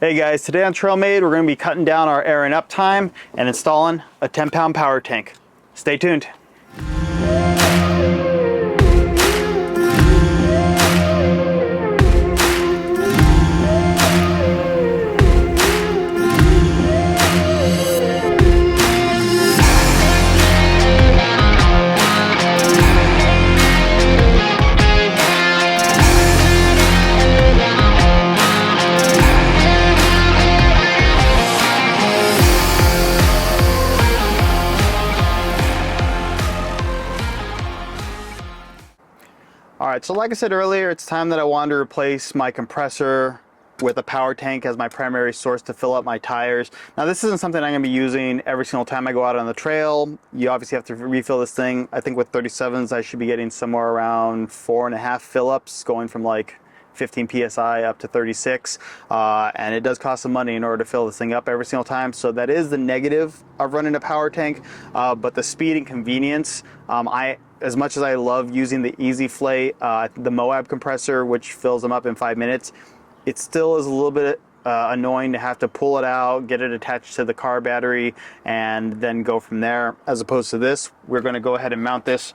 Hey guys, today on TrailMade we're going to be cutting down our air and up time and installing a 10-pound power tank. Stay tuned. Alright, so like I said earlier, it's time that I wanted to replace my compressor with a power tank as my primary source to fill up my tires. Now this isn't something I'm going to be using every single time I go out on the trail. You obviously have to refill this thing. I think with 37s I should be getting somewhere around 4.5 fill-ups, going from like 15 psi up to 36, and it does cost some money in order to fill this thing up every single time. So that is the negative of running a power tank, but the speed and convenience, as much as I love using the EasyFlate, the Moab compressor, which fills them up in 5 minutes, it still is a little bit annoying to have to pull it out, get it attached to the car battery, and then go from there. As opposed to this, we're going to go ahead and mount this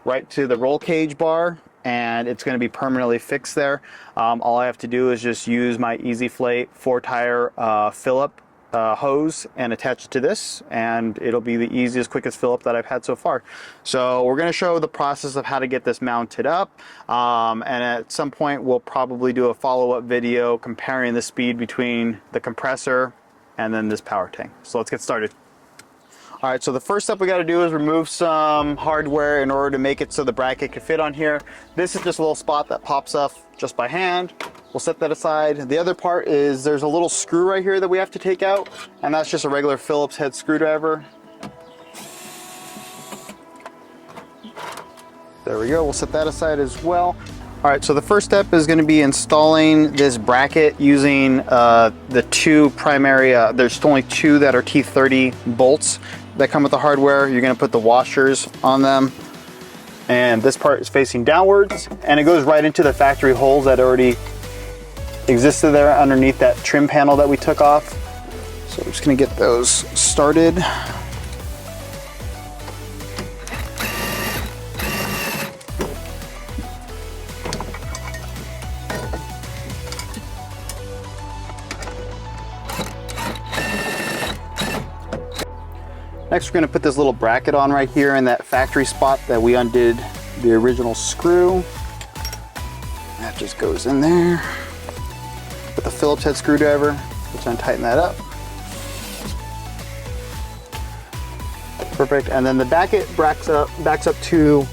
right to the roll cage bar, and it's going to be permanently fixed there. All I have to do is just use my EasyFlate 4-tire fill-up hose and attach it to this, and it'll be the easiest, quickest fill-up that I've had so far. So we're going to show the process of how to get this mounted up, and at some point we'll probably do a follow-up video comparing the speed between the compressor and then this power tank. So let's get started. Alright, so the first step we got to do is remove some hardware in order to make it so the bracket can fit on here. This is just a little spot that pops off just by hand. We'll set that aside. The other part is there's a little screw right here that we have to take out, and that's just a regular Phillips head screwdriver. There we go, we'll set that aside as well. Alright, so the first step is going to be installing this bracket using the two primary, there's only two that are T30 bolts that come with the hardware. You're going to put the washers on them, and this part is facing downwards, and it goes right into the factory holes that already existed there underneath that trim panel that we took off. So I'm just going to get those started. Next, we're going to put this little bracket on right here in that factory spot that we undid the original screw. That just goes in there with the Phillips head screwdriver. Just going to tighten that up. Perfect. And then the bracket backs up to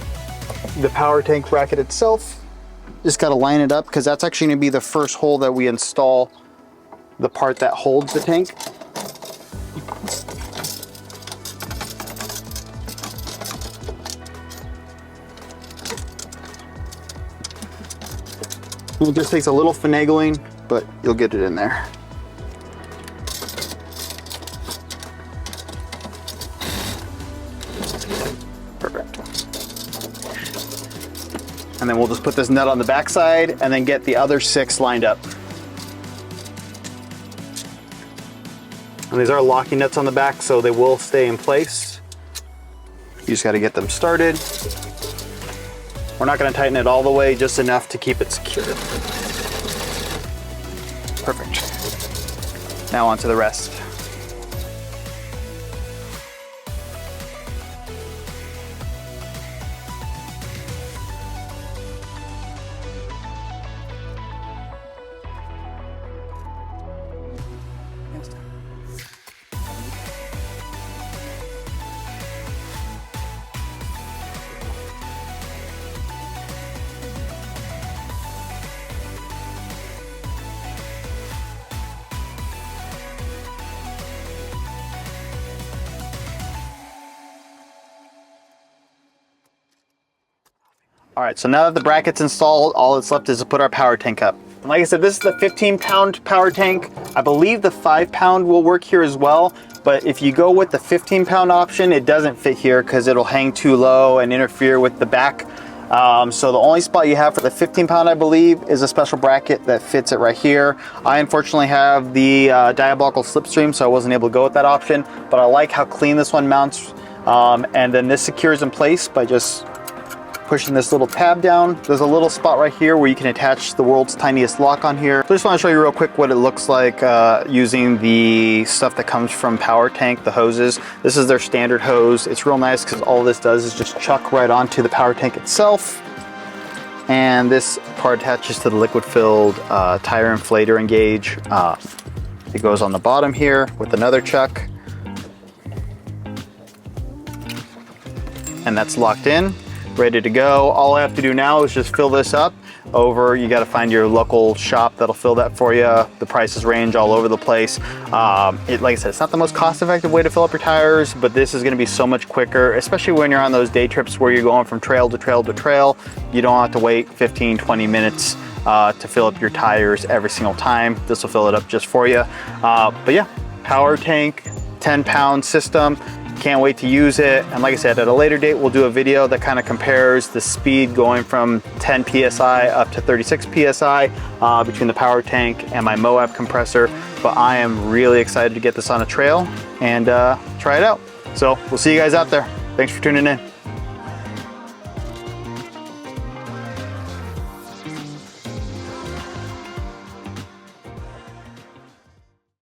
the power tank bracket itself. Just got to line it up because that's actually going to be the first hole that we install the part that holds the tank. It just takes a little finagling, but you'll get it in there. Perfect. And then we'll just put this nut on the back side and then get the other 6 lined up. And these are locking nuts on the back, so they will stay in place. You just got to get them started. We're not going to tighten it all the way, just enough to keep it secure. Perfect. Now on to the rest. All right, so now that the bracket's installed, all that's left is to put our power tank up. And like I said, this is the 15-pound power tank. I believe the 5-pound will work here as well, but if you go with the 15-pound option, it doesn't fit here because it'll hang too low and interfere with the back So the only spot you have for the 15-pound, I believe, is a special bracket that fits it right here. I unfortunately have the diabolical slipstream, so I wasn't able to go with that option, but I like how clean this one mounts. And then this secures in place by just pushing this little tab down. There's a little spot right here where you can attach the world's tiniest lock on here. So I just want to show you real quick what it looks like using the stuff that comes from Powertank, the hoses. This is their standard hose. It's real nice because all this does is just chuck right onto the Powertank itself. And this part attaches to the liquid-filled tire inflator and gauge. It goes on the bottom here with another chuck. And that's locked in, ready to go. All I have to do now is just fill this up over. You got to find your local shop that'll fill that for you. The prices range all over the place. Like I said, it's not the most cost-effective way to fill up your tires, but this is going to be so much quicker, especially when you're on those day trips where you're going from trail to trail to trail. You don't have to wait 15-20 minutes to fill up your tires every single time. This will fill it up just for you. But yeah, Powertank 10-pound system. Can't wait to use it. And like I said, at a later date, we'll do a video that kind of compares the speed going from 10 PSI up to 36 PSI between the Powertank and my Moab compressor. But I am really excited to get this on a trail and try it out. So we'll see you guys out there. Thanks for tuning in.